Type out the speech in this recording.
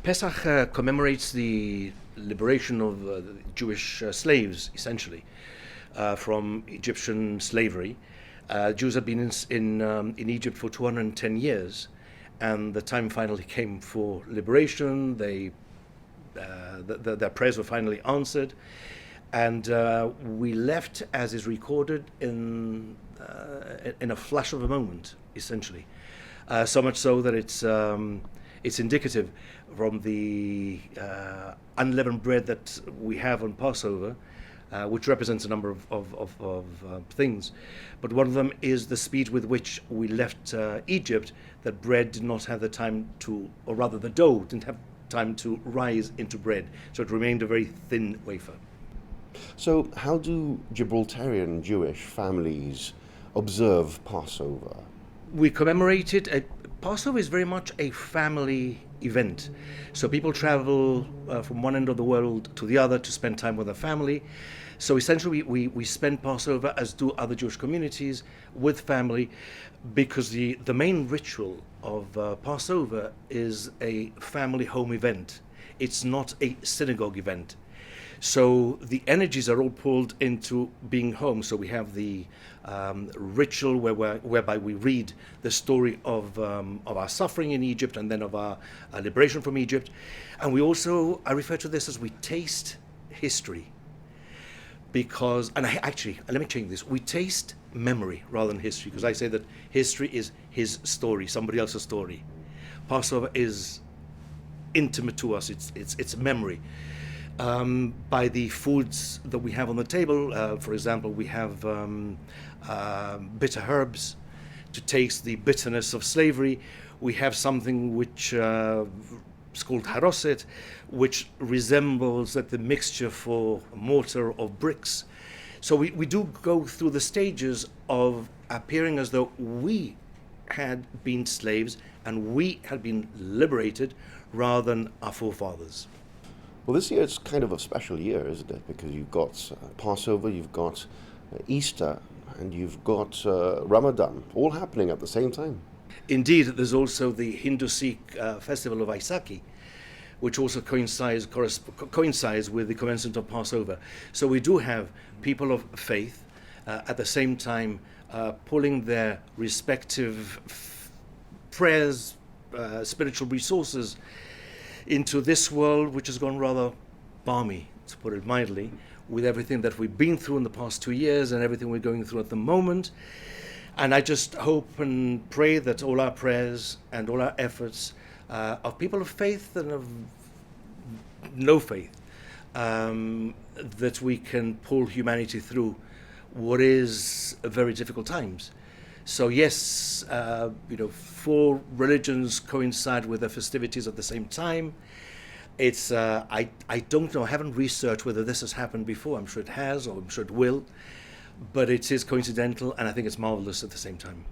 Pesach commemorates the liberation of Jewish slaves, essentially, from Egyptian slavery. Jews had been in Egypt for 210 years, and the time finally came for liberation. Their prayers were finally answered, and we left, as is recorded, in a flash of a moment, essentially. So much so that it's indicative from the unleavened bread that we have on Passover, which represents a number of things. But one of them is the speed with which we left Egypt, that bread did not have the time to, or rather the dough didn't have time to rise into bread. So it remained a very thin wafer. So how do Gibraltarian Jewish families observe Passover? We commemorate it. Passover is very much a family event. So people travel from one end of the world to the other to spend time with their family. So essentially we spend Passover, as do other Jewish communities, with family, because the main ritual of Passover is a family home event. It's not a synagogue event. So the energies are all pulled into being home. So we have the ritual whereby we read the story of our suffering in Egypt and then of our liberation from Egypt. And we also, I refer to this as we taste history. Because, and let me change this. We taste memory rather than history, because I say that history is his story, somebody else's story. Passover is intimate to us. It's memory. By the foods that we have on the table, for example, we have bitter herbs to taste the bitterness of slavery. We have something which is called haroset, which resembles the mixture for mortar of bricks. So we do go through the stages of appearing as though we had been slaves and we had been liberated rather than our forefathers. Well, this year it's kind of a special year, isn't it? Because you've got Passover, you've got Easter, and you've got Ramadan, all happening at the same time. Indeed, there's also the Hindu-Sikh festival of Vaisakhi, which also coincides with the commencement of Passover. So we do have people of faith at the same time pulling their respective prayers, spiritual resources into this world, which has gone rather balmy, to put it mildly, with everything that we've been through in the past 2 years and everything we're going through at the moment. And I just hope and pray that all our prayers and all our efforts of people of faith and of no faith, that we can pull humanity through what is very difficult times. So yes, 4 religions coincide with the festivities at the same time. It's I don't know, I haven't researched whether this has happened before. I'm sure it has, or I'm sure it will, but it is coincidental, and I think it's marvelous at the same time.